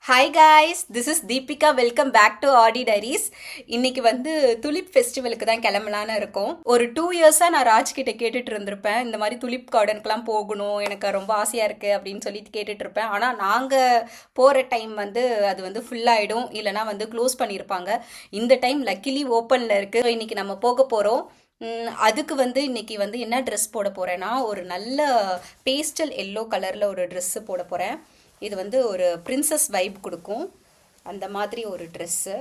Hi guys, this is Deepika. Welcome back to Aadi diaries. இன்னைக்கு வந்து tulip ஃபெஸ்டிவலுக்கு தான் கிளம்பலான்னு இருக்கோம். ஒரு 2 இயர்ஸாக நான் ராஜ்கிட்ட கேட்டுட்டு இருந்திருப்பேன், இந்த மாதிரி துலிப் கார்டனுக்குலாம் போகணும், எனக்கு ரொம்ப ஆசையாக இருக்குது அப்படின்னு சொல்லி கேட்டுட்டு இருப்பேன். ஆனால் நாங்கள் போகிற டைம் வந்து அது வந்து ஃபுல்லாகிடும், இல்லைனா வந்து க்ளோஸ் பண்ணியிருப்பாங்க. இந்த டைம் லக்கிலி ஓப்பனில் இருக்குது. இன்னைக்கு நம்ம போக போகிறோம். அதுக்கு வந்து இன்னைக்கு வந்து என்ன ட்ரெஸ் போட போகிறேன்னா, ஒரு நல்ல பேஸ்டல் எல்லோ கலரில் ஒரு ட்ரெஸ்ஸு போட போகிறேன். இது வந்து ஒரு பிரின்சஸ் வைப் கொடுக்கும், அந்த மாதிரி ஒரு ட்ரெஸ்ஸு.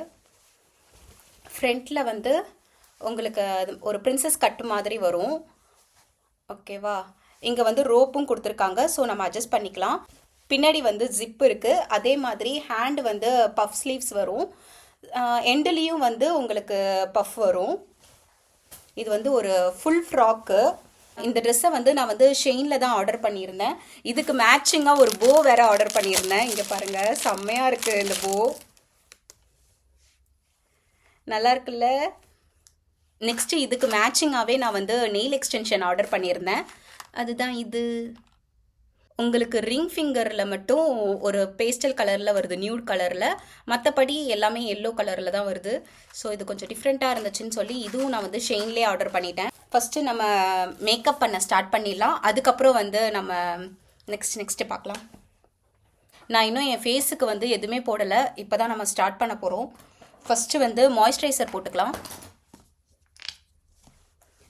ஃப்ரண்ட்டில் வந்து உங்களுக்கு ஒரு பிரின்சஸ் கட்டு மாதிரி வரும். ஓகேவா? இங்கே வந்து ரோப்பும் கொடுத்துருக்காங்க, ஸோ நம்ம அட்ஜஸ்ட் பண்ணிக்கலாம். பின்னாடி வந்து ஜிப் இருக்குது. அதே மாதிரி ஹேண்டு வந்து பஃப் ஸ்லீவ்ஸ் வரும். எண்டுலேயும் வந்து உங்களுக்கு பஃப் வரும். இது வந்து ஒரு ஃபுல் ஃப்ராக்கு. இந்த ட்ரெஸ்ஸை வந்து நான் வந்து ஷெயினில் தான் ஆர்டர் பண்ணியிருந்தேன். இதுக்கு மேட்சிங்காக ஒரு போ வேறு ஆர்டர் பண்ணியிருந்தேன். இங்கே பாருங்கள், செம்மையாக இருக்குது இந்த போ, நல்லா இருக்குல்ல? நெக்ஸ்ட்டு இதுக்கு மேட்சிங்காகவே நான் வந்து நெயில் எக்ஸ்டென்ஷன் ஆர்டர் பண்ணியிருந்தேன். அதுதான் இது. உங்களுக்கு ரிங் ஃபிங்கரில் மட்டும் ஒரு பேஸ்டல் கலரில் வருது, நியூட் கலரில். மற்றபடி எல்லாமே எல்லோ கலரில் தான் வருது. ஸோ இது கொஞ்சம் டிஃப்ரெண்ட்டாக இருந்துச்சுன்னு சொல்லி இதுவும் நான் வந்து ஷெயின்லேயே ஆர்டர் பண்ணிட்டேன். ஃபஸ்ட்டு நம்ம மேக்கப் பண்ண ஸ்டார்ட் பண்ணிடலாம். அதுக்கப்புறம் வந்து நம்ம நெக்ஸ்ட்டு பார்க்கலாம். நான் இன்னும் என் ஃபேஸுக்கு வந்து எதுவுமே போடலை, இப்போ தான் நம்ம ஸ்டார்ட் பண்ண போகிறோம். ஃபஸ்ட்டு வந்து மாய்ஸ்சரைசர் போட்டுக்கலாம்.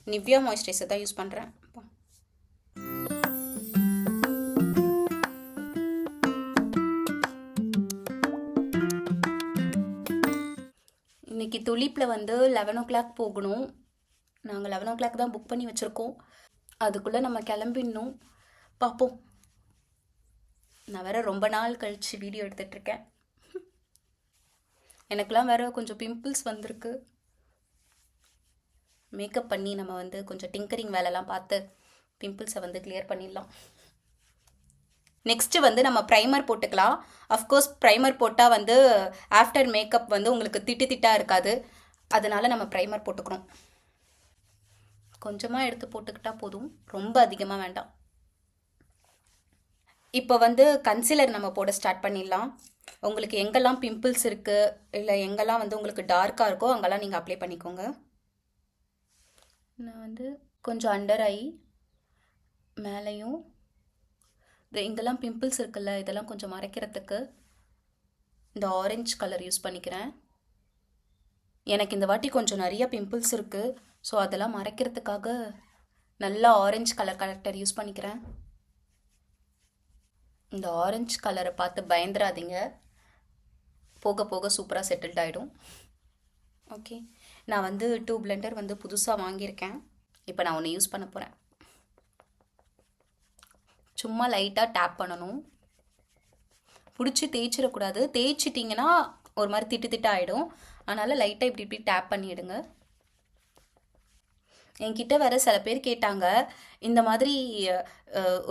நிவ்யா மாய்ஸ்சரைசர் தான் யூஸ் பண்ணுறேன். இன்றைக்கி துலிப்பில் வந்து 11 o'clock போகணும். நாங்கள் 11 o'clock தான் புக் பண்ணி வச்சுருக்கோம். அதுக்குள்ளே நம்ம கிளம்பிடணும். பார்ப்போம். நான் வேறு ரொம்ப நாள் கழித்து வீடியோ எடுத்துகிட்ருக்கேன். எனக்குலாம் வேறு கொஞ்சம் பிம்பிள்ஸ் வந்திருக்கு. மேக்கப் பண்ணி நம்ம வந்து கொஞ்சம் டிங்கரிங் வேலைலாம் பார்த்து பிம்பிள்ஸை வந்து கிளியர் பண்ணிடலாம். நெக்ஸ்ட்டு வந்து நம்ம ப்ரைமர் போட்டுக்கலாம். அஃப்கோர்ஸ் ப்ரைமர் போட்டால் வந்து ஆஃப்டர் மேக்கப் வந்து உங்களுக்கு திட்டாக இருக்காது. அதனால் நம்ம ப்ரைமர் போட்டுக்கிறோம். கொஞ்சமாக எடுத்து போட்டுக்கிட்டால் போதும், ரொம்ப அதிகமாக வேண்டாம். இப்போ வந்து கன்சீலர் நம்ம போட ஸ்டார்ட் பண்ணிடலாம். உங்களுக்கு எங்கெல்லாம் பிம்பிள்ஸ் இருக்குது, இல்லை எங்கெல்லாம் வந்து உங்களுக்கு டார்க்காக இருக்கோ அங்கெல்லாம் நீங்கள் அப்ளை பண்ணிக்கோங்க. நான் வந்து கொஞ்சம் அண்டர் ஐ மேலேயும் இங்கெல்லாம் பிம்பிள்ஸ் இருக்குல்ல, இதெல்லாம் கொஞ்சம் மறைக்கிறதுக்கு இந்த ஆரஞ்சு கலர் யூஸ் பண்ணிக்கிறேன். எனக்கு இந்த வாட்டி கொஞ்சம் நிறைய பிம்பிள்ஸ் இருக்குது, ஸோ அதெல்லாம் மறைக்கிறதுக்காக நல்லா ஆரஞ்சு கலர் கலெக்டர் யூஸ் பண்ணிக்கிறேன். இந்த ஆரஞ்சு கலரை பார்த்து பயந்துடாதீங்க, போக போக சூப்பராக செட்டில்ட் ஆகிடும். ஓகே, நான் வந்து 2 பிளெண்டர் வந்து புதுசாக வாங்கியிருக்கேன். இப்போ நான் ஒன்று யூஸ் பண்ண போகிறேன். சும்மா லைட்டாக டேப் பண்ணணும், பிடிச்சி தேய்ச்சிடக்கூடாது. தேய்ச்சிட்டிங்கன்னா ஒரு மாதிரி திட்டு ஆகிடும். அதனால் லைட்டாக இப்படி டேப் பண்ணிவிடுங்க. என்கிட்ட வேறு சில பேர் கேட்டாங்க, இந்த மாதிரி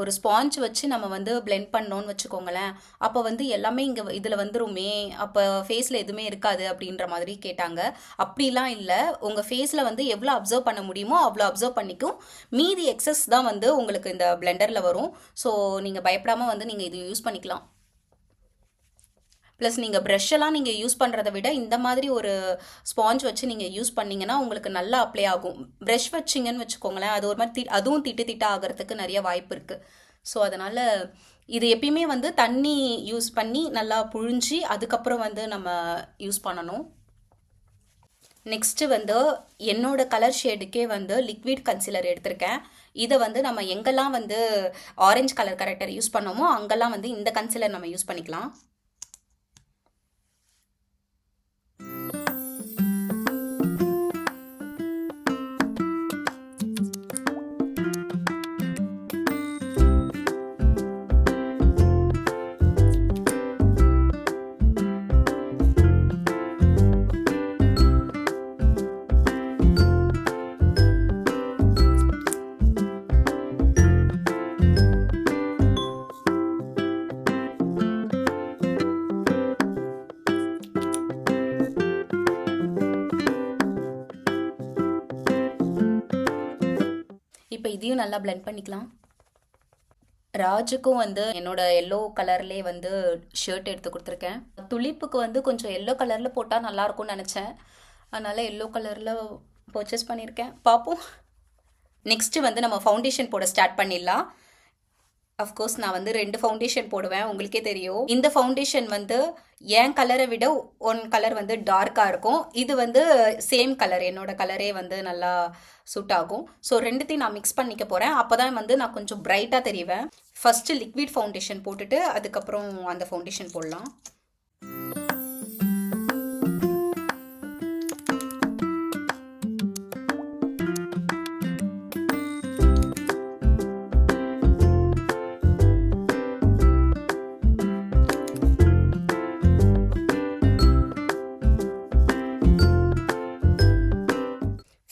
ஒரு ஸ்பாஞ்ச் வச்சு நம்ம வந்து பிளெண்ட் பண்ணோன்னு வச்சுக்கோங்களேன், அப்போ வந்து எல்லாமே இங்கே இதில் வந்துருமே, அப்போ ஃபேஸில் எதுவுமே இருக்காது அப்படின்ற மாதிரி கேட்டாங்க. அப்படிலாம் இல்லை. உங்கள் ஃபேஸில் வந்து எவ்வளோ அப்சர்வ் பண்ண முடியுமோ அவ்வளோ அப்சர்வ் பண்ணிக்கும். மீதி எக்ஸஸ் தான் வந்து உங்களுக்கு இந்த பிளெண்டரில் வரும். ஸோ நீங்கள் பயப்படாமல் வந்து நீங்கள் இது யூஸ் பண்ணிக்கலாம். ப்ளஸ் நீங்கள் ப்ரஷ்ஷெல்லாம் நீங்கள் யூஸ் பண்ணுறதை விட இந்த மாதிரி ஒரு ஸ்பாஞ்ச் வச்சு நீங்கள் யூஸ் பண்ணிங்கன்னா உங்களுக்கு நல்லா அப்ளை ஆகும். ப்ரஷ் வச்சிங்கன்னு வச்சுக்கோங்களேன், அது ஒரு மாதிரி அதுவும் திட்டு ஆகிறதுக்கு நிறைய வாய்ப்பு இருக்குது. ஸோ அதனால் இது எப்பயுமே வந்து தண்ணி யூஸ் பண்ணி நல்லா புழிஞ்சி அதுக்கப்புறம் வந்து நம்ம யூஸ் பண்ணணும். நெக்ஸ்ட்டு வந்து என்னோடய கலர் ஷேடுக்கே வந்து லிக்விட் கன்சீலர் எடுத்திருக்கேன். இதை வந்து நம்ம எங்கெல்லாம் வந்து ஆரஞ்சு கலர் கரெக்டர் யூஸ் பண்ணோமோ அங்கெல்லாம் வந்து இந்த கன்சீலர் நம்ம யூஸ் பண்ணிக்கலாம். இப்போ இதையும் நல்லா பிளெண்ட் பண்ணிக்கலாம். ராஜுக்கும் வந்து என்னோட எல்லோ கலர்லேயே வந்து ஷர்ட் எடுத்து கொடுத்துருக்கேன். துளிப்புக்கு வந்து கொஞ்சம் எல்லோ கலரில் போட்டால் நல்லாயிருக்கும்னு நினச்சேன். அதனால் எல்லோ கலரில் பர்ச்சேஸ் பண்ணியிருக்கேன். பார்ப்போம். நெக்ஸ்ட்டு வந்து நம்ம ஃபவுண்டேஷன் போட ஸ்டார்ட் பண்ணிடலாம். அஃப்கோர்ஸ் நான் வந்து 2 ஃபவுண்டேஷன் போடுவேன், உங்களுக்கே தெரியும். இந்த ஃபவுண்டேஷன் வந்து என் கலரை விட 1 கலர் வந்து டார்க்காக இருக்கும். இது வந்து சேம் கலர், என்னோட கலரே வந்து நல்லா சூட் ஆகும். ஸோ 2த்தையும் நான் மிக்ஸ் பண்ணிக்க போகிறேன். அப்போ தான் வந்து நான் கொஞ்சம் பிரைட்டாக தெரிவேன். ஃபஸ்ட்டு லிக்விட் ஃபவுண்டேஷன் போட்டுட்டு அதுக்கப்புறம் அந்த ஃபவுண்டேஷன் போடலாம்.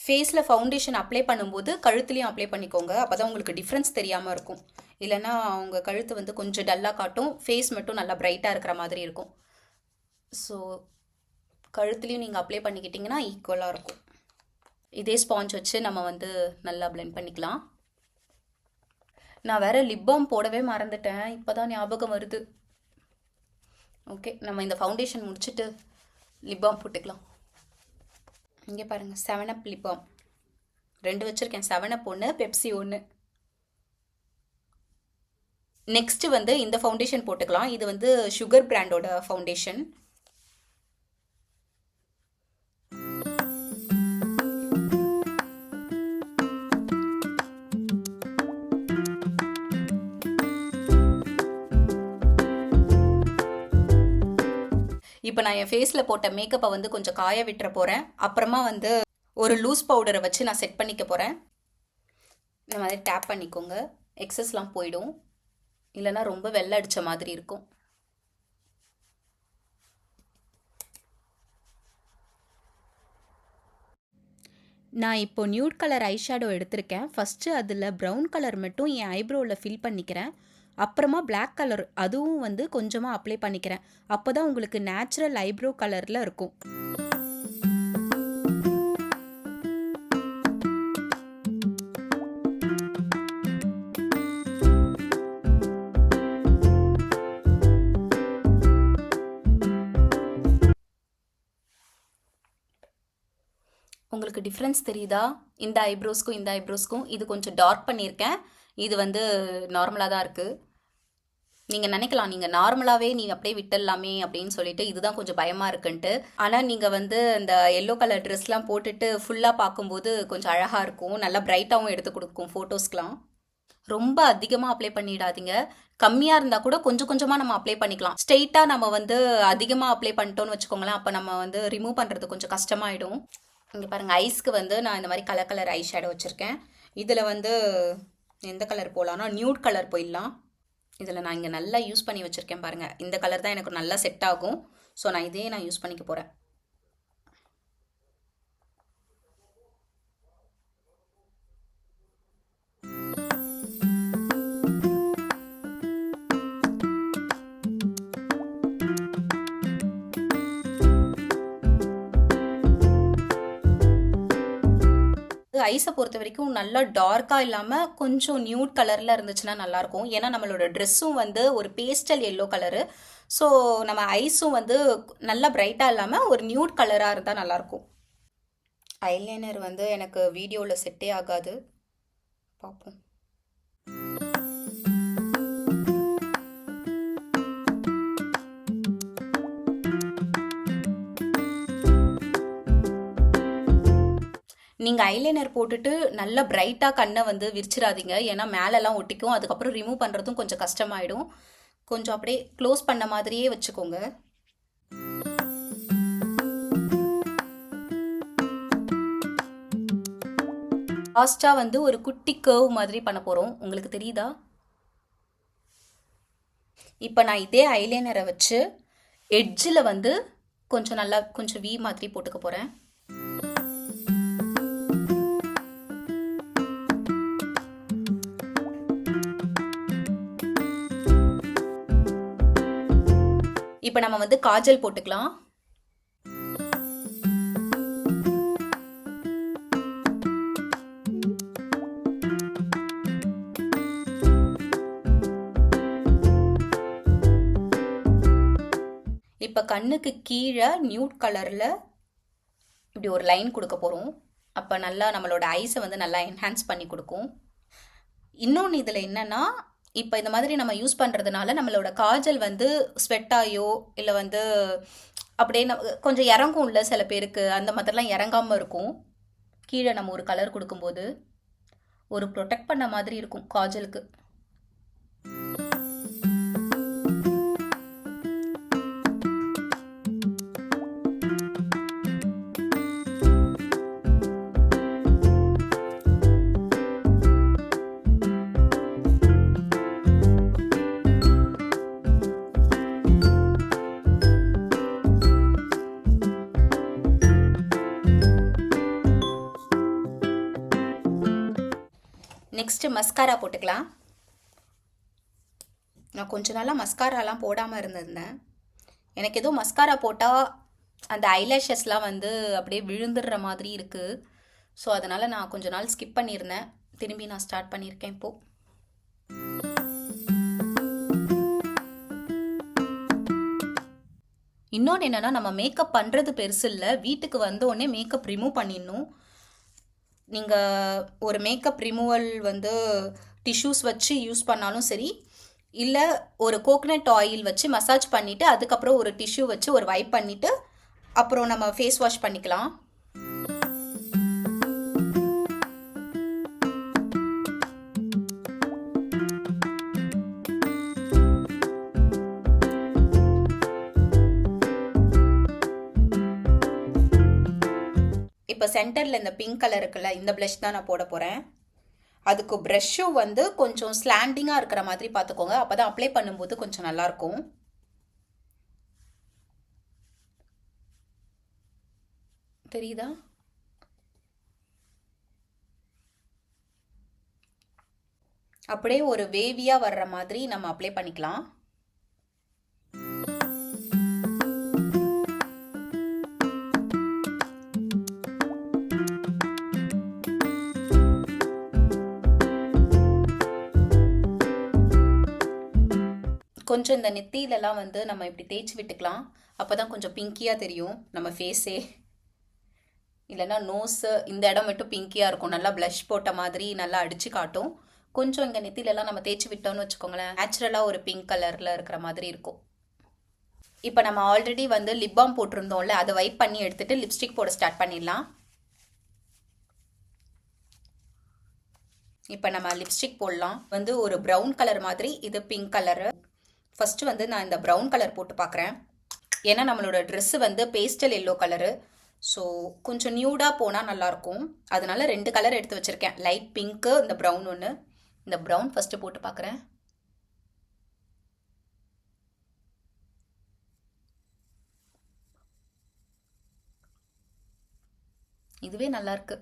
ஃபேஸில் ஃபவுண்டேஷன் அப்ளை பண்ணும்போது கழுத்துலையும் அப்ளை பண்ணிக்கோங்க. அப்போ தான் உங்களுக்கு டிஃப்ரென்ஸ் தெரியாமல் இருக்கும். இல்லைனா அவங்க கழுத்து வந்து கொஞ்சம் டல்லாக காட்டும், ஃபேஸ் மட்டும் நல்லா பிரைட்டாக இருக்கிற மாதிரி இருக்கும். ஸோ கழுத்துலையும் நீங்கள் அப்ளை பண்ணிக்கிட்டிங்கன்னா ஈக்குவலாக இருக்கும். இதே ஸ்பாஞ்ச் வச்சு நம்ம வந்து நல்லா பிளெண்ட் பண்ணிக்கலாம். நான் வேறு லிப் பாம் போடவே மறந்துட்டேன், இப்போ தான் ஞாபகம் வருது. ஓகே, நம்ம இந்த ஃபவுண்டேஷன் முடிச்சுட்டு லிப் பாம் போட்டுக்கலாம். இங்கே பாருங்கள், 7up லிப் பாம் 2 வச்சுருக்கேன். 7up 1, Pepsi 1. நெக்ஸ்ட்டு வந்து இந்த ஃபவுண்டேஷன் போட்டுக்கலாம். இது வந்து சுகர் பிராண்டோட ஃபவுண்டேஷன். இப்போ நான் என் ஃபேஸில் போட்ட மேக்கப்பை வந்து கொஞ்சம் காய விட்டுற போகிறேன். அப்புறமா வந்து ஒரு லூஸ் பவுடரை வச்சு நான் செட் பண்ணிக்க போகிறேன். இந்த மாதிரி டேப் பண்ணிக்கோங்க, எக்ஸஸ்லாம் போயிடும். இல்லைனா ரொம்ப வெள்ளை அடித்த மாதிரி இருக்கும். நான் இப்போ நியூட் கலர் ஐஷேடோ எடுத்திருக்கேன். ஃபஸ்ட்டு அதில் ப்ரௌன் கலர் மட்டும் என் ஐப்ரோவில் ஃபில் பண்ணிக்கிறேன். அப்புறமா பிளாக் கலர் அதுவும் வந்து கொஞ்சமாக அப்ளை பண்ணிக்கிறேன். அப்போ தான் உங்களுக்கு நேச்சுரல் ஐப்ரோ கலரில் இருக்கும். உங்களுக்கு டிஃப்ரென்ஸ் தெரியுதா? இந்த ஐப்ரோஸ்க்கும் இந்த ஐப்ரோஸ்க்கும் இது கொஞ்சம் டார்க் பண்ணியிருக்கேன். இது வந்து நார்மலாக தான் இருக்குது. நீங்கள் நினைக்கலாம், நீங்கள் நார்மலாகவே நீங்கள் அப்படியே விட்டுடலாமே அப்படின்னு சொல்லிட்டு, இதுதான் கொஞ்சம் பயமாக இருக்குன்ட்டு. ஆனால் நீங்கள் வந்து இந்த எல்லோ கலர் ட்ரெஸ்லாம் போட்டுட்டு ஃபுல்லாக பார்க்கும்போது கொஞ்சம் அழகாக இருக்கும், நல்லா பிரைட்டாகவும் எடுத்து கொடுக்கும் ஃபோட்டோஸ்க்கெலாம். ரொம்ப அதிகமாக அப்ளை பண்ணிடாதீங்க. கம்மியாக இருந்தால் கூட கொஞ்சம் கொஞ்சமாக நம்ம அப்ளை பண்ணிக்கலாம். ஸ்ட்ரெயிட்டாக நம்ம வந்து அதிகமாக அப்ளை பண்ணிட்டோன்னு வச்சுக்கோங்களேன், அப்போ நம்ம வந்து ரிமூவ் பண்ணுறது கொஞ்சம் கஷ்டமாயிடும். இங்கே பாருங்கள், ஐஸ்க்கு வந்து நான் இந்த மாதிரி கலர் கலர் ஐ ஷேடோ வச்சுருக்கேன். இதில் வந்து எந்த கலர் போகலான்னா நியூட் கலர் போயிடலாம். இதில் நான் இங்கே நல்லா யூஸ் பண்ணி வச்சுருக்கேன் பாருங்கள். இந்த கலர் தான் எனக்கு நல்லா செட் ஆகும். ஸோ நான் இதே நான் யூஸ் பண்ணிக்க போகிறேன். ஐஸை பொறுத்த வரைக்கும் நல்லா டார்க்காக இல்லாமல் கொஞ்சம் நியூட் கலரில் இருந்துச்சுன்னா நல்லாயிருக்கும். ஏன்னா நம்மளோட ட்ரெஸ்ஸும் வந்து ஒரு பேஸ்டல் எல்லோ கலரு. ஸோ நம்ம ஐஸும் வந்து நல்லா பிரைட்டாக இல்லாமல் ஒரு நியூட் கலராக இருந்தால் நல்லாயிருக்கும். ஐலைனர் வந்து எனக்கு வீடியோவில் செட்டே ஆகாது, பார்ப்போம். நீங்கள் ஐலைனர் போட்டுட்டு நல்லா பிரைட்டாக கண்ணை வந்து விரிச்சிடாதீங்க, ஏன்னா மேலெல்லாம் ஒட்டிக்கும். அதுக்கப்புறம் ரிமூவ் பண்ணுறதும் கொஞ்சம் கஷ்டமாயிடும். கொஞ்சம் அப்படியே க்ளோஸ் பண்ண மாதிரியே வச்சுக்கோங்க. லாஸ்ட்டாக வந்து ஒரு குட்டி கர்வ் மாதிரி பண்ண போகிறோம். உங்களுக்கு தெரியுதா? இப்போ நான் இதே ஐலைனரை வச்சு எட்ஜில் வந்து கொஞ்சம் நல்லா கொஞ்சம் வி மாதிரி போட்டுக்க போகிறேன். இப்போ நம்ம வந்து காஜல் போட்டுக்கலாம். இப்போ கண்ணுக்கு கீழே நியூட் கலரில் இப்படி ஒரு லைன் கொடுக்க போகிறோம். அப்போ நல்லா நம்மளோட ஐஸை வந்து நல்லா என்ஹான்ஸ் பண்ணி கொடுக்கும். இன்னொன்று இதில் என்னென்னா, இப்போ இந்த மாதிரி நம்ம யூஸ் பண்ணுறதுனால நம்மளோட காஜல் வந்து ஸ்வெட் ஆகியோ இல்லை வந்து அப்படியே கொஞ்சம் இறங்கும்ல சில பேருக்கு, அந்த மாதிரிலாம் இறங்காமல் இருக்கும். கீழே நம்ம ஒரு கலர் கொடுக்கும்போது ஒரு ப்ரொடெக்ட் பண்ண மாதிரி இருக்கும் காஜலுக்கு. நெக்ஸ்ட்டு மஸ்காரா போட்டுக்கலாம். நான் கொஞ்ச நாளாக மஸ்காராலாம் போடாமல் இருந்திருந்தேன். எனக்கு ஏதோ மஸ்காரா போட்டால் அந்த ஐலேஷஸ்லாம் வந்து அப்படியே விழுந்துடுற மாதிரி இருக்குது. ஸோ அதனால் நான் கொஞ்ச நாள் ஸ்கிப் பண்ணியிருந்தேன். திரும்பி நான் ஸ்டார்ட் பண்ணியிருக்கேன் இப்போது. இன்னொன்று என்னென்னா, நம்ம மேக்கப் பண்ணுறது பெருசு இல்லை, வீட்டுக்கு வந்தோடனே மேக்கப் ரிமூவ் பண்ணிடணும். நீங்கள் ஒரு மேக்கப் ரிமூவல் வந்து டிஷ்யூஸ் வச்சு யூஸ் பண்ணாலும் சரி, இல்லை ஒரு கோகனட் ஆயில் வச்சு மசாஜ் பண்ணிவிட்டு அதுக்கப்புறம் ஒரு டிஷ்யூ வச்சு ஒரு வைப் பண்ணிவிட்டு அப்புறம் நம்ம ஃபேஸ் வாஷ் பண்ணிக்கலாம். இப்போ சென்டரில் இந்த பிங்க் கலர் இருக்குல்ல, இந்த ப்ளஷ் தான் நான் போட போகிறேன். அதுக்கு ப்ரஷ்ஷும் வந்து கொஞ்சம் ஸ்லாண்டிங்காக இருக்கிற மாதிரி பார்த்துக்கோங்க, அப்போ தான் அப்ளை பண்ணும்போது கொஞ்சம் நல்லாயிருக்கும். தெரியுதா? அப்படியே ஒரு வேவியாக வர்ற மாதிரி நம்ம அப்ளை பண்ணிக்கலாம். கொஞ்சம் இந்த நெத்தியிலலாம் வந்து நம்ம இப்படி தேய்ச்சி விட்டுக்கலாம். அப்போ தான் கொஞ்சம் பிங்கியாக தெரியும் நம்ம ஃபேஸே. இல்லைன்னா நோஸு இந்த இடம் மட்டும் பிங்கியாக இருக்கும், நல்லா ப்ளஷ் போட்ட மாதிரி நல்லா அடித்து காட்டும். கொஞ்சம் இங்கே நெத்திலெலாம் நம்ம தேய்ச்சி விட்டோம்னு வச்சுக்கோங்களேன், நேச்சுரலாக ஒரு பிங்க் கலரில் இருக்கிற மாதிரி இருக்கும். இப்போ நம்ம ஆல்ரெடி வந்து லிப் பாம் போட்டிருந்தோம்ல, அதை வைப் பண்ணி எடுத்துகிட்டு லிப்ஸ்டிக் போட ஸ்டார்ட் பண்ணிடலாம். இப்போ நம்ம லிப்ஸ்டிக் போடலாம். வந்து ஒரு ப்ரௌன் கலர் மாதிரி, இது பிங்க் கலரு. ஃபஸ்ட்டு வந்து நான் இந்த ப்ரௌன் கலர் போட்டு பார்க்குறேன். ஏன்னா நம்மளோட ட்ரெஸ்ஸு வந்து பேஸ்டல் எல்லோ கலரு, ஸோ கொஞ்சம் நியூடாக போனால் நல்லாயிருக்கும். அதனால 2 கலர் எடுத்து வச்சுருக்கேன், லைட் பிங்க்கு, இந்த ப்ரௌன் ஒன்று. இந்த ப்ரௌன் ஃபஸ்ட்டு போட்டு பார்க்குறேன். இதுவே நல்லாயிருக்கு.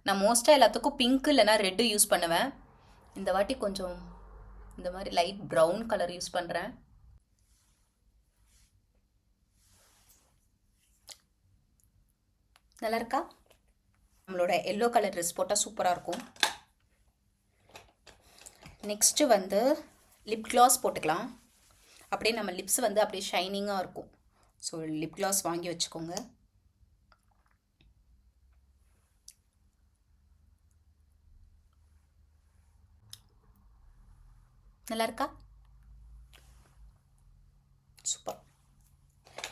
நான் மோஸ்ட்டாக எல்லாத்துக்கும் பிங்க் இல்லைனா ரெட்டு யூஸ் பண்ணுவேன். இந்த வாட்டி கொஞ்சம் இந்த மாதிரி லைட் ப்ரௌன் கலர் யூஸ் பண்ணுறேன். நல்லா இருக்கா? நம்மளோட எல்லோ கலர் ட்ரெஸ் போட்டால் சூப்பராக இருக்கும். நெக்ஸ்ட்டு வந்து லிப் கிளாஸ் போட்டுக்கலாம். அப்படியே நம்ம லிப்ஸ் வந்து அப்படியே ஷைனிங்காக இருக்கும். ஸோ லிப் கிளாஸ் வாங்கி வச்சுக்கோங்க. நல்லா இருக்கா? சூப்பர்.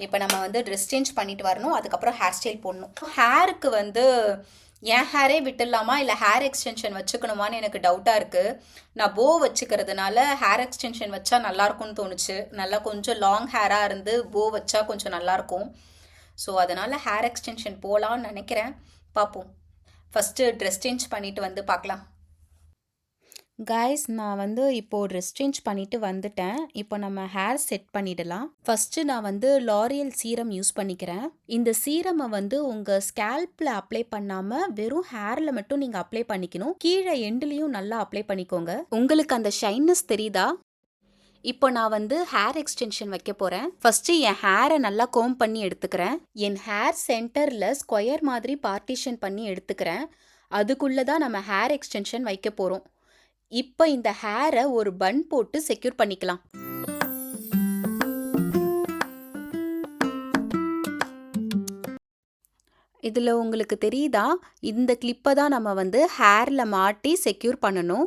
இப்போ நம்ம வந்து ட்ரெஸ் சேஞ்ச் பண்ணிட்டு வரணும், அதுக்கப்புறம் ஹேர் ஸ்டைல் போடணும். ஹேருக்கு வந்து என் ஹேரே விட்டுடலாமா இல்லை ஹேர் எக்ஸ்டென்ஷன் வச்சுக்கணுமான்னு எனக்கு டவுட்டாக இருக்குது. நான் போ வச்சுக்கிறதுனால ஹேர் எக்ஸ்டென்ஷன் வச்சா நல்லாயிருக்கும்னு தோணுச்சு. நல்லா கொஞ்சம் லாங் ஹேராக இருந்து போ வச்சா கொஞ்சம் நல்லாயிருக்கும். ஸோ அதனால் ஹேர் எக்ஸ்டென்ஷன் போகலான்னு நினைக்கிறேன், பார்ப்போம். ஃபஸ்ட்டு ட்ரெஸ் சேஞ்ச் பண்ணிவிட்டு வந்து பார்க்கலாம். கைஸ், நான் வந்து இப்போது ட்ரெஸ் சேஞ்ச் பண்ணிவிட்டு வந்துட்டேன். இப்போ நம்ம ஹேர் செட் பண்ணிடலாம். ஃபஸ்ட்டு நான் வந்து லாரியல் சீரம் யூஸ் பண்ணிக்கிறேன். இந்த சீரமை வந்து உங்கள் ஸ்கேல்பில் அப்ளை பண்ணாமல் வெறும் ஹேரில் மட்டும் நீங்கள் அப்ளை பண்ணிக்கணும். கீழே எண்டுலேயும் நல்லா அப்ளை பண்ணிக்கோங்க. உங்களுக்கு அந்த ஷைனஸ் தெரியுதா? இப்போ நான் வந்து ஹேர் எக்ஸ்டென்ஷன் வைக்க போகிறேன். ஃபஸ்ட்டு என் ஹேரை நல்லா கோம் பண்ணி எடுத்துக்கிறேன். என் ஹேர் சென்டரில் ஸ்கொயர் மாதிரி பார்ட்டிஷன் பண்ணி எடுத்துக்கிறேன். அதுக்குள்ளே தான் நம்ம ஹேர் எக்ஸ்டென்ஷன் வைக்க போகிறோம். இப்போ இந்த ஹேரை ஒரு பன் போட்டு செக்யூர் பண்ணிக்கலாம். இதில் உங்களுக்கு தெரியுதா, இந்த கிளிப்பை தான் நம்ம வந்து ஹேரில் மாட்டி செக்யூர் பண்ணணும்.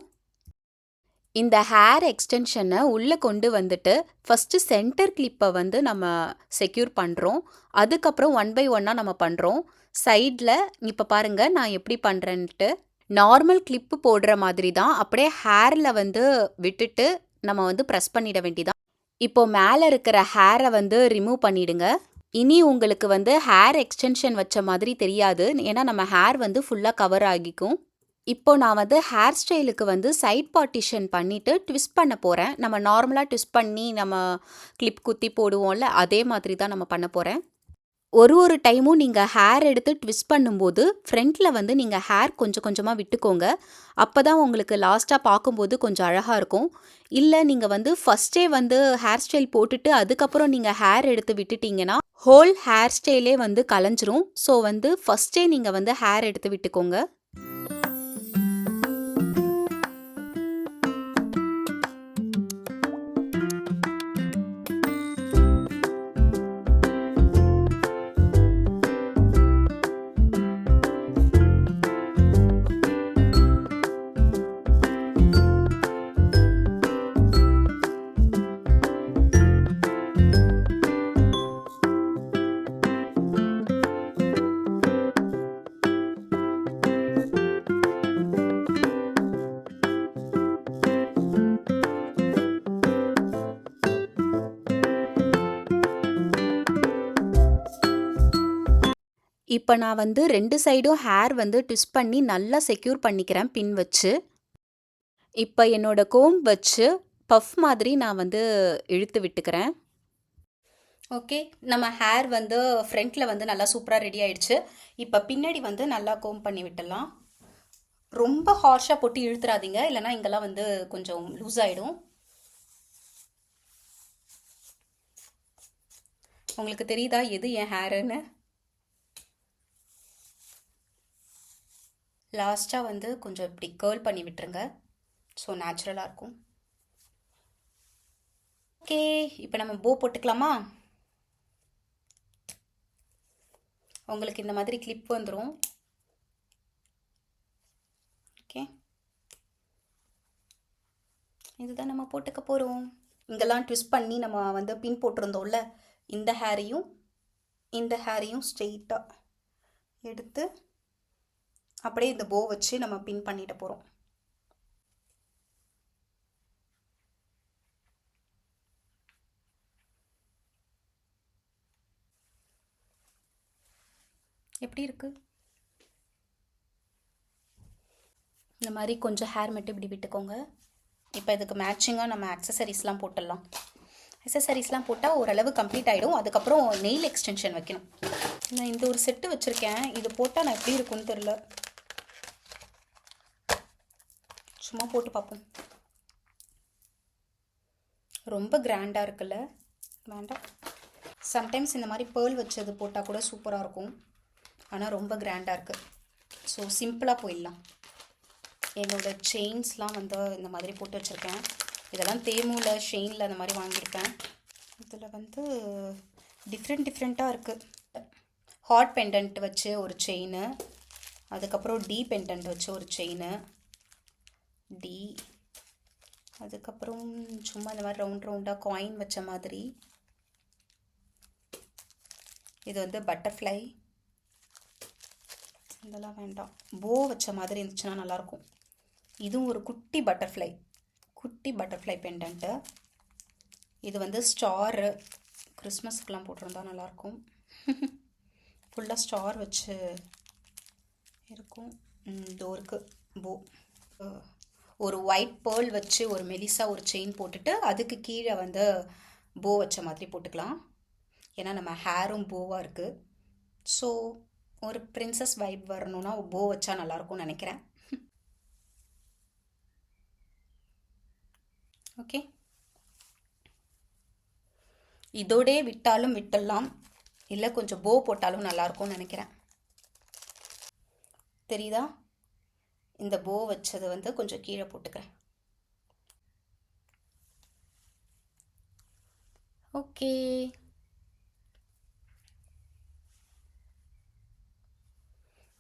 இந்த ஹேர் எக்ஸ்டென்ஷனை உள்ளே கொண்டு வந்துட்டு ஃபஸ்ட்டு சென்டர் கிளிப்பை வந்து நம்ம செக்யூர் பண்ணுறோம். அதுக்கப்புறம் 1 பை 1 நம்ம பண்ணுறோம். சைடில் இப்போ பாருங்கள் நான் எப்படி பண்ணுறேன்ட்டு. நார்மல் கிளிப்பு போடுற மாதிரி தான் அப்படியே ஹேரில் வந்து விட்டுட்டு நம்ம வந்து ப்ரெஸ் பண்ணிட வேண்டியதான். இப்போ மேலே இருக்கிற ஹேரை வந்து ரிமூவ் பண்ணிடுங்க. இனி உங்களுக்கு வந்து ஹேர் எக்ஸ்டென்ஷன் வச்ச மாதிரி தெரியாது, ஏன்னா நம்ம ஹேர் வந்து ஃபுல்லாக கவர் ஆகிக்கும். இப்போ நான் வந்து ஹேர் ஸ்டைலுக்கு வந்து சைட் பார்ட்டிஷன் பண்ணிவிட்டு ட்விஸ்ட் பண்ண போகிறேன். நம்ம நார்மலாக ட்விஸ்ட் பண்ணி நம்ம கிளிப் குத்தி போடுவோம்ல, அதே மாதிரி தான் நம்ம பண்ண போகிறேன். ஒரு டைமும் நீங்கள் ஹேர் எடுத்து ட்விஸ்ட் பண்ணும்போது ஃப்ரண்ட்டில் வந்து நீங்கள் ஹேர் கொஞ்சம் கொஞ்சமாக விட்டுக்கோங்க. அப்போ தான் உங்களுக்கு லாஸ்ட்டாக பார்க்கும்போது கொஞ்சம் அழகாக இருக்கும். இல்லை நீங்கள் வந்து ஃபஸ்ட்டே வந்து ஹேர் ஸ்டைல் போட்டுட்டு அதுக்கப்புறம் நீங்கள் ஹேர் எடுத்து விட்டுட்டிங்கன்னா ஹோல் ஹேர் ஸ்டைலே வந்து கலைஞ்சிரும். ஸோ வந்து ஃபஸ்ட்டே நீங்கள் வந்து ஹேர் எடுத்து விட்டுக்கோங்க. இப்போ நான் வந்து 2 சைடும் ஹேர் வந்து ட்விஸ்ட் பண்ணி நல்லா செக்யூர் பண்ணிக்கிறேன் பின் வச்சு. இப்போ என்னோட கோம்ப் வச்சு பஃப் மாதிரி நான் வந்து இழுத்து விட்டுக்கிறேன். ஓகே, நம்ம ஹேர் வந்து ஃப்ரண்ட்டில் வந்து நல்லா சூப்பராக ரெடி ஆயிடுச்சு. இப்போ பின்னாடி வந்து நல்லா கோம்ப் பண்ணி விட்டுடலாம். ரொம்ப ஹார்ஷாக போட்டு இழுத்துறாதீங்க, இல்லைனா இங்கெல்லாம் வந்து கொஞ்சம் லூஸ் ஆகிடும். உங்களுக்கு தெரியுதா எது என் ஹேருன்னு? லாஸ்ட்டாக வந்து கொஞ்சம் இப்படி கேர்ள் பண்ணி விட்டுருங்க. ஸோ நேச்சுரலாக இருக்கும். ஓகே, இப்போ நம்ம போ போட்டுக்கலாமா? உங்களுக்கு இந்த மாதிரி கிளிப் வந்துடும். ஓகே, இதுதான் நம்ம போட்டுக்க போகிறோம். இங்கெல்லாம் ட்விஸ்ட் பண்ணி நம்ம வந்து பின் போட்டிருந்தோம்ல, இந்த ஹேரையும் ஸ்ட்ரெயிட்டாக எடுத்து அப்படியே இந்த போ வச்சு நம்ம பின் பண்ணிட்டு போகிறோம். எப்படி இருக்கு? இந்த மாதிரி கொஞ்சம் ஹேர் மட்டும் இப்படி விட்டுக்கோங்க. இப்போ இதுக்கு மேட்சிங்காக நம்ம ஆக்சசரிஸ்லாம் போட்டுடலாம். ஆக்சசரிஸ்லாம் போட்டால் ஓரளவு கம்ப்ளீட் ஆகிடும். அதுக்கப்புறம் நெயில் எக்ஸ்டென்ஷன் வைக்கணும். நான் இந்த ஒரு செட்டு வச்சுருக்கேன். இது போட்டால் நான் எப்படி இருக்குன்னு தெரில. சும்மா போட்டு பார்ப்போம். ரொம்ப கிராண்டாக இருக்குல்ல? வேண்டாம். சம்டைம்ஸ் இந்த மாதிரி பேர்ல் வச்சது போட்டால் கூட சூப்பராக இருக்கும். ஆனால் ரொம்ப கிராண்டாக இருக்குது. ஸோ சிம்பிளாக போயிடலாம். என்னோடய செயின்ஸ்லாம் வந்து இந்த மாதிரி போட்டு வச்சுருக்கேன். இதெல்லாம் தேமுவில் ஷெயினில் அந்த மாதிரி வாங்கியிருக்கேன். இதில் வந்து டிஃப்ரெண்ட்டாக இருக்குது. ஹாட் பெண்டன்ட் வச்சு ஒரு செயின், அதுக்கப்புறம் டி பெண்டன்ட் வச்சு ஒரு செயின், டி, அதுக்கப்புறம் சும்மா இந்த மாதிரி ரவுண்டாக காயின் வச்ச மாதிரி. இது வந்து பட்டர்ஃப்ளை. இதெல்லாம் வேண்டாம். போ வச்ச மாதிரி இருந்துச்சுன்னா நல்லாயிருக்கும். இதுவும் ஒரு குட்டி பட்டர்ஃப்ளை பெண்டன்ட்டு. இது வந்து ஸ்டாரு. கிறிஸ்மஸ்க்கெலாம் போட்டிருந்தா நல்லாயிருக்கும். ஃபுல்லாக ஸ்டார் வச்சு இருக்கும். டோருக்கு போ. ஒரு ஒயிட் பேர்ல் வச்சு ஒரு மெலிசா ஒரு செயின் போட்டுட்டு அதுக்கு கீழே வந்து போ வச்ச மாதிரி போட்டுக்கலாம். ஏன்னா நம்ம ஹேரும் போவாக இருக்குது. ஸோ ஒரு பிரின்சஸ் வைப் வரணும்னா போ வச்சா நல்லாயிருக்கும்னு நினைக்கிறேன். ஓகே, இதோடே விட்டாலும் விட்டுடலாம், இல்லை கொஞ்சம் போ போட்டாலும் நல்லாயிருக்கும்னு நினைக்கிறேன். தெரியுதா? இந்த போ வச்சது வந்து கொஞ்சம் கீழே போட்டுக்கிறேன். ஓகே.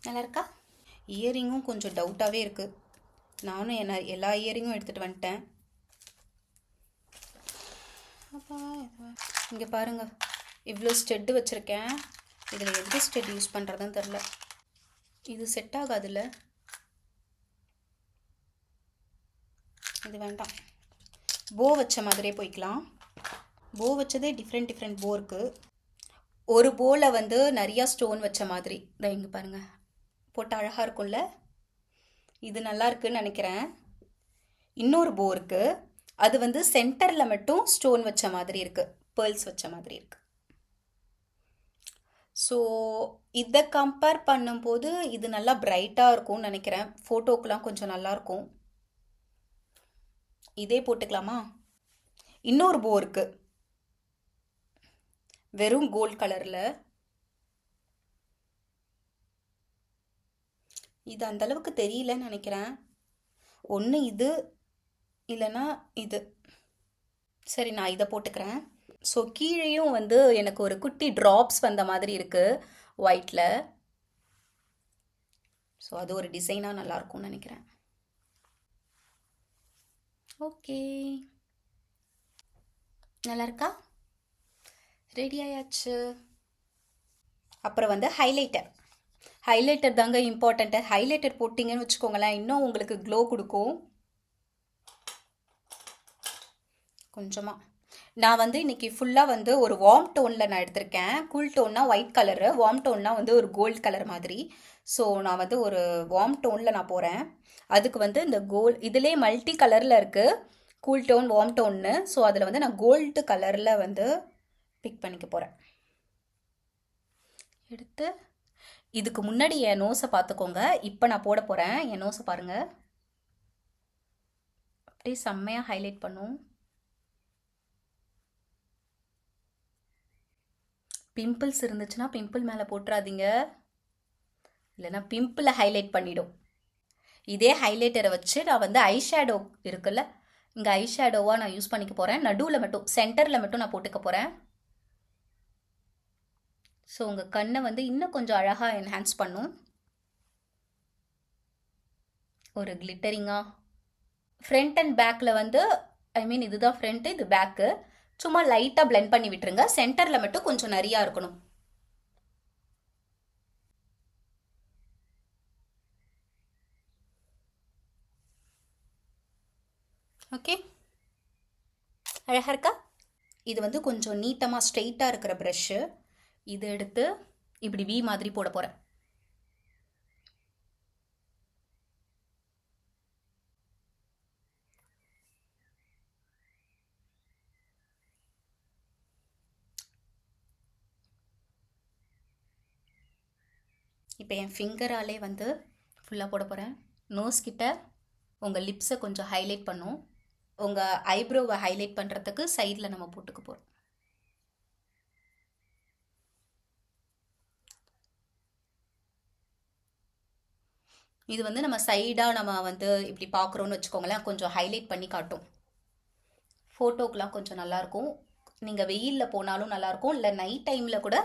நல்லா இருக்கா? இயரிங்கும் கொஞ்சம் டவுட்டாகவே இருக்குது. நானும் எல்லா இயரிங்கும் எடுத்துகிட்டு வந்துட்டேன். அப்பா இங்கே பாருங்கள், இவ்வளோ ஸ்டெட்டு வச்சுருக்கேன். இதில் எந்த ஸ்டெட் யூஸ் பண்ணுறதுன்னு தெரில. இது செட் ஆகாதுல்ல, இது வேண்டாம். போ வச்ச மாதிரியே போய்க்கலாம். போ வச்சதே டிஃப்ரெண்ட் போ இருக்குது. ஒரு போவில் வந்து நிறையா ஸ்டோன் வச்ச மாதிரி தான் இங்கே பாருங்கள், போட்டு அழகாக இருக்கும்ல. இது நல்லா இருக்குன்னு நினைக்கிறேன். இன்னொரு போ இருக்குது, அது வந்து சென்டரில் மட்டும் ஸ்டோன் வச்ச மாதிரி இருக்குது, பேர்ல்ஸ் வச்ச மாதிரி இருக்குது. ஸோ இதை கம்பேர் பண்ணும்போது இது நல்லா பிரைட்டாக இருக்கும்னு நினைக்கிறேன். ஃபோட்டோக்கெலாம் கொஞ்சம் நல்லாயிருக்கும். இதே போட்டுக்கலாமா? இன்னொரு போ இருக்குது, வெறும் கோல்ட் கலரில். இது அந்தளவுக்கு தெரியலன்னு நினைக்கிறேன். ஒன்று இது இல்லைன்னா இது. சரி, நான் இதை போட்டுக்கிறேன். ஸோ கீழேயும் வந்து எனக்கு ஒரு குட்டி ட்ராப்ஸ் வந்த மாதிரி இருக்குது ஒயிட்டில். ஸோ அது ஒரு டிசைனாக நல்லாயிருக்கும்னு நினைக்கிறேன். ஓகே, நல்லா இருக்கா? ரெடி ஆயாச்சு. அப்புறம் வந்து ஹைலைட்டர் தாங்க இம்பார்ட்டண்ட்டு. ஹைலைட்டர் போட்டிங்கன்னு வச்சுக்கோங்களேன், இன்னும் உங்களுக்கு க்ளோ கொடுக்கும். கொஞ்சமாக நான் வந்து இன்றைக்கி ஃபுல்லாக வந்து ஒரு வார்ம் டோனில் நான் எடுத்திருக்கேன். கூல் டோன்னா ஒயிட் கலரு, வார்ம் டோன்னா வந்து ஒரு கோல்டு கலர் மாதிரி. ஸோ நான் வந்து ஒரு வார்ம் டோனில் நான் போகிறேன். அதுக்கு வந்து இந்த இதிலே மல்டி கலரில் இருக்குது, கூல் டோன் வார்ம் டோன்னு. ஸோ அதில் வந்து நான் கோல்டு கலரில் வந்து பிக் பண்ணிக்க போகிறேன். எடுத்து இதுக்கு முன்னாடி என் நோஸை பார்த்துக்கோங்க. இப்போ நான் போட போகிறேன். என் நோஸை பாருங்கள், அப்படியே செம்மையாக ஹைலைட் பண்ணும். பிம்பிள்ஸ் இருந்துச்சுன்னா பிம்பிள் மேலே போட்டுறாதீங்க, இல்லைன்னா பிம்பிளை ஹைலைட் பண்ணிடும். இதே ஹைலைட்டரை வச்சு நான் வந்து ஐஷேடோ இருக்குல்ல, இங்கே ஐஷேடோவாக நான் யூஸ் பண்ணிக்க போகிறேன். நடுவில் மட்டும், சென்டரில் மட்டும் நான் போட்டுக்க போகிறேன். ஸோ உங்கள் கண்ணை வந்து இன்னும் கொஞ்சம் அழகாக என்ஹான்ஸ் பண்ணும். ஒரு கிளிட்டரிங்காக ஃப்ரண்ட் அண்ட் பேக்கில் வந்து, ஐ மீன் இதுதான் ஃப்ரண்ட்டு, இது பேக்கு. சும்மா லைட்டாக பிளெண்ட் பண்ணி விட்டுருங்க. சென்டரில் மட்டும் கொஞ்சம் நிறையா இருக்கணும். ஓகே, அழகாக இருக்கா? இது வந்து கொஞ்சம் நீட்டமாக ஸ்ட்ரெயிட்டாக இருக்கிற ப்ரஷ்ஷு. இது எடுத்து இப்படி வி மாதிரி போட போகிறேன். இப்போ என் ஃபிங்கராலே வந்து ஃபுல்லாக போட போகிறேன். நோஸ் கிட்ட உங்கள் லிப்ஸை கொஞ்சம் ஹைலைட் பண்ணும். உங்கள் ஐப்ரோவை ஹைலைட் பண்ணுறதுக்கு சைடில் நம்ம போட்டுக்க போகிறோம். இது வந்து நம்ம சைடாக நம்ம வந்து இப்படி பார்க்குறோன்னு வச்சுக்கோங்களேன், கொஞ்சம் ஹைலைட் பண்ணி காட்டும். ஃபோட்டோக்கெலாம் கொஞ்சம் நல்லாயிருக்கும். நீங்கள் வெயிலில் போனாலும் நல்லாயிருக்கும், இல்லை நைட் டைமில் கூட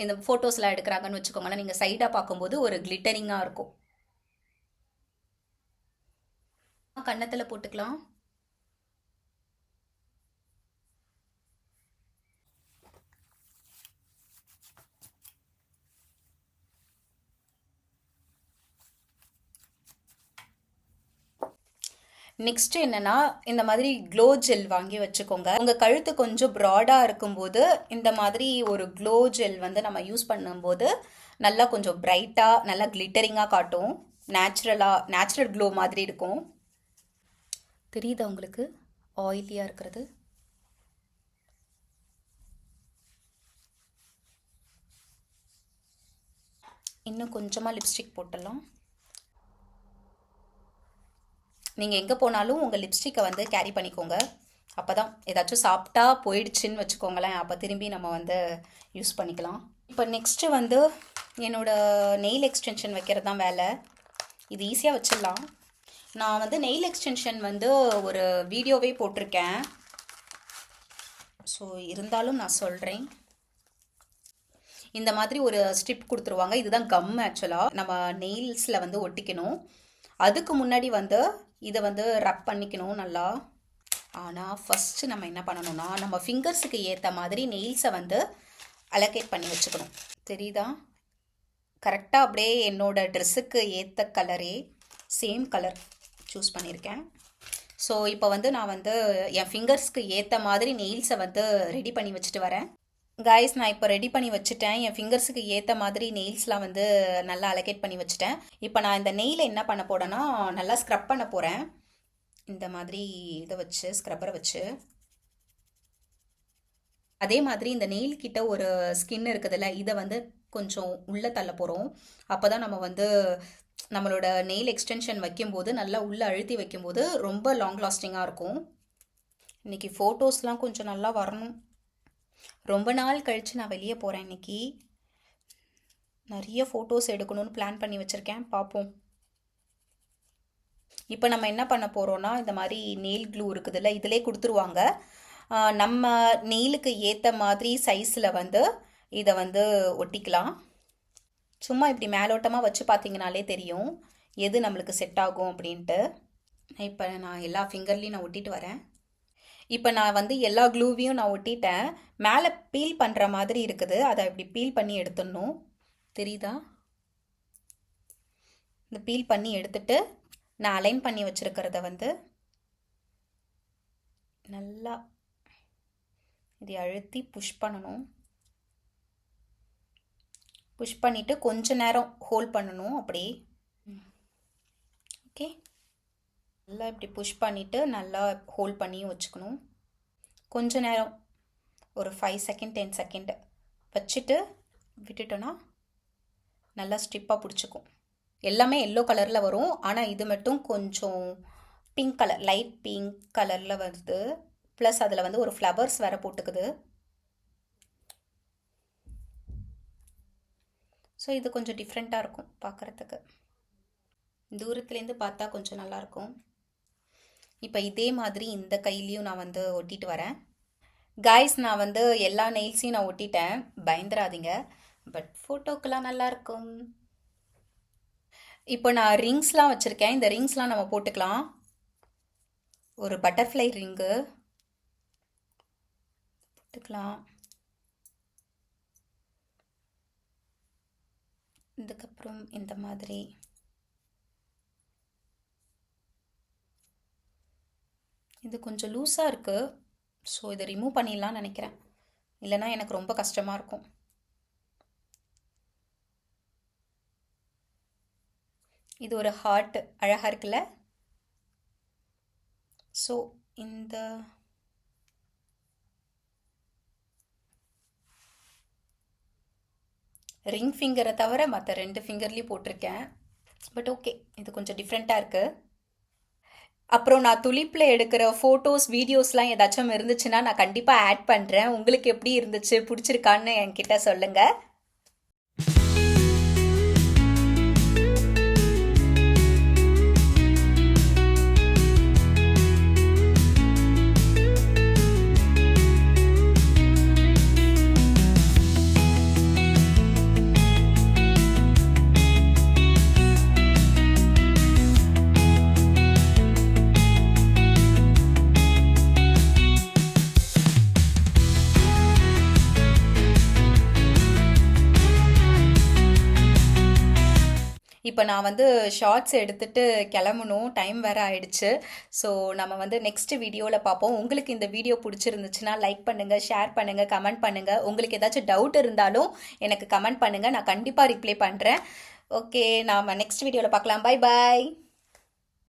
இந்த ஃபோட்டோஸ்லாம் எடுக்கிறாங்கன்னு வச்சுக்கோங்களேன், நீங்கள் சைடாக பார்க்கும்போது ஒரு கிளிட்டரிங்காக இருக்கும். கன்னத்தில் போட்டுக்கலாம். நெக்ஸ்ட் என்னன்னா, இந்த மாதிரி க்ளோ ஜெல் வாங்கி வச்சுக்கோங்க. உங்கள் கழுத்து கொஞ்சம் ப்ராடாக இருக்கும்போது இந்த மாதிரி ஒரு க்ளோ ஜெல் வந்து நம்ம யூஸ் பண்ணும்போது நல்லா கொஞ்சம் பிரைட்டாக நல்லா கிளிட்டரிங்காக காட்டும். நேச்சுரல் க்ளோ மாதிரி இருக்கும். தெரியுதா உங்களுக்கு ஆயிலியாக இருக்கிறது? இன்னும் கொஞ்சமாக லிப்ஸ்டிக் போட்டுடலாம். நீங்கள் எங்கே போனாலும் உங்கள் லிப்ஸ்டிக்கை வந்து கேரி பண்ணிக்கோங்க. அப்போ தான் ஏதாச்சும் சாப்பிட்டா போயிடுச்சுன்னு வச்சுக்கோங்களேன், அப்போ திரும்பி நம்ம வந்து யூஸ் பண்ணிக்கலாம். இப்போ நெக்ஸ்ட்டு வந்து என்னோடய நெயில் எக்ஸ்டென்ஷன் வைக்கிறது தான் வேலை. இது ஈஸியாக வச்சிடலாம். நான் வந்து நெயில் எக்ஸ்டென்ஷன் வந்து ஒரு வீடியோவே போட்டிருக்கேன். ஸோ இருந்தாலும் நான் சொல்கிறேன். இந்த மாதிரி ஒரு ஸ்ட்ரிப் கொடுத்துருவாங்க. இதுதான் கம் ஆக்சுவலாக நம்ம நெயில்ஸில் வந்து ஒட்டிக்கணும். அதுக்கு முன்னாடி வந்து இதை வந்து ரப் பண்ணிக்கணும் நல்லா. ஆனால் ஃபஸ்ட்டு நம்ம என்ன பண்ணணும்னா நம்ம ஃபிங்கர்ஸுக்கு ஏற்ற மாதிரி நெயில்ஸை வந்து அலோகேட் பண்ணி வச்சுக்கணும். தெரியுதா? கரெக்டாக அப்படியே என்னோடய ட்ரெஸ்ஸுக்கு ஏற்ற கலரே சேம் கலர் சூஸ் பண்ணியிருக்கேன். ஸோ இப்போ வந்து நான் வந்து என் ஃபிங்கர்ஸ்க்கு ஏற்ற மாதிரி நெயில்ஸை வந்து ரெடி பண்ணி வச்சுட்டு வரேன். கைஸ், நான் இப்போ ரெடி பண்ணி வச்சுட்டேன். என் ஃபிங்கர்ஸுக்கு ஏற்ற மாதிரி நெயில்ஸ்லாம் வந்து நல்லா அலோகேட் பண்ணி வச்சுட்டேன். இப்போ நான் இந்த நெயிலை என்ன பண்ண போகிறேன்னா நல்லா ஸ்க்ரப் பண்ண போகிறேன். இந்த மாதிரி இதை வச்சு ஸ்க்ரப்பரை வச்சு. அதே மாதிரி இந்த நெயில் கிட்ட ஒரு ஸ்கின் இருக்குதுல்ல, இதை வந்து கொஞ்சம் உள்ளே தள்ள போகிறோம். அப்போ தான் நம்ம வந்து நம்மளோட நெயில் எக்ஸ்டென்ஷன் வைக்கும்போது நல்லா உள்ளே அழுத்தி வைக்கும்போது ரொம்ப லாங் லாஸ்டிங்காக இருக்கும். இன்றைக்கி ஃபோட்டோஸ்லாம் கொஞ்சம் நல்லா வரணும். ரொம்ப நாள் கழித்து நான் வெளியே போகிறேன். இன்றைக்கி நிறைய ஃபோட்டோஸ் எடுக்கணும்னு பிளான் பண்ணி வச்சுருக்கேன். பார்ப்போம். இப்போ நம்ம என்ன பண்ண போகிறோன்னா இந்த மாதிரி நெயில் க்ளூ இருக்குதுல்ல, இதிலே கொடுத்துருவாங்க. நம்ம நெயிலுக்கு ஏற்ற மாதிரி சைஸில் வந்து இதை வந்து ஒட்டிக்கலாம். சும்மா இப்படி மேலோட்டமாக வச்சு பார்த்தீங்கனாலே தெரியும் எது நம்மளுக்கு செட் ஆகும் அப்படின்ட்டு. இப்போ நான் எல்லா ஃபிங்கர்லேயும் நான் ஒட்டிட்டு வரேன். இப்போ நான் வந்து எல்லா க்ளூவையும் நான் ஒட்டிட்டேன். மேலே பீல் பண்ணுற மாதிரி இருக்குது, அதை இப்படி பீல் பண்ணி எடுத்துடணும். தெரியுதா? இந்த பீல் பண்ணி எடுத்துட்டு நான் அலைன் பண்ணி வச்சுருக்கிறத வந்து நல்லா இதை அழுத்தி புஷ் பண்ணணும். புஷ் பண்ணிவிட்டு கொஞ்ச நேரம் ஹோல்ட் பண்ணணும். அப்படி ஓகே, நல்லா இப்படி புஷ் பண்ணிவிட்டு நல்லா ஹோல்ட் பண்ணியும் வச்சுக்கணும். கொஞ்ச நேரம் ஒரு 5 செகண்ட் 10 செகண்ட் வச்சுட்டு விட்டுட்டோன்னா நல்லா ஸ்ட்ரிப்பாக பிடிச்சிக்கும். எல்லாமே எல்லோ கலரில் வரும். ஆனால் இது மட்டும் கொஞ்சம் பிங்க் கலர், லைட் பிங்க் கலரில் வருது. ப்ளஸ் அதில் வந்து ஒரு ஃப்ளவர்ஸ் வேறு போட்டுக்குது. ஸோ இது கொஞ்சம் டிஃப்ரெண்ட்டாக இருக்கும் பார்க்குறதுக்கு. தூரத்துலேருந்து பார்த்தா கொஞ்சம் நல்லாயிருக்கும். இப்போ இதே மாதிரி இந்த கையிலையும் நான் வந்து ஒட்டிட்டு வரேன். கைஸ், நான் வந்து எல்லா நெயில்ஸையும் நான் ஒட்டிட்டேன், பயந்துராதீங்க. பட் ஃபோட்டோக்கெல்லாம் நல்லாயிருக்கும். இப்போ நான் ரிங்ஸ்லாம் வச்சுருக்கேன். இந்த ரிங்ஸ்லாம் நம்ம போட்டுக்கலாம். ஒரு பட்டர்ஃப்ளை ரிங்கு போட்டுக்கலாம். இதுக்கப்புறம் இந்த மாதிரி இது கொஞ்சம் லூஸாக இருக்குது. ஸோ இதை ரிமூவ் பண்ணிடலான்னு நினைக்கிறேன். இல்லைனா எனக்கு ரொம்ப கஷ்டமாக இருக்கும். இது ஒரு ஹார்ட் அழகாக இருக்குல்ல. ஸோ இந்த ரிங் ஃபிங்கரை தவிர மற்ற 2 ஃபிங்கர்லேயும் போட்டிருக்கேன். பட் ஓகே, இது கொஞ்சம் டிஃப்ரெண்ட்டாக இருக்குது. அப்புறம் நான் துளிப்பில் எடுக்கிற ஃபோட்டோஸ் வீடியோஸ்லாம் ஏதாச்சும் இருந்துச்சுன்னா நான் கண்டிப்பாக ஆட் பண்ணுறேன். உங்களுக்கு எப்படி இருந்துச்சு, பிடிச்சிருக்கான்னு என்கிட்ட சொல்லுங்கள். இப்போ நான் வந்து ஷார்ட்ஸ் எடுத்துகிட்டு கிளம்பணும், டைம் வேறு ஆயிடுச்சு. ஸோ நம்ம வந்து நெக்ஸ்ட் வீடியோவில் பார்ப்போம். உங்களுக்கு இந்த வீடியோ பிடிச்சிருந்துச்சுன்னா லைக் பண்ணுங்கள், ஷேர் பண்ணுங்கள், கமெண்ட் பண்ணுங்கள். உங்களுக்கு ஏதாச்சும் டவுட் இருந்தாலும் எனக்கு கமெண்ட் பண்ணுங்கள், நான் கண்டிப்பாக ரிப்ளை பண்ணுறேன். ஓகே, நாம் நெக்ஸ்ட் வீடியோவில் பார்க்கலாம். Bye bye.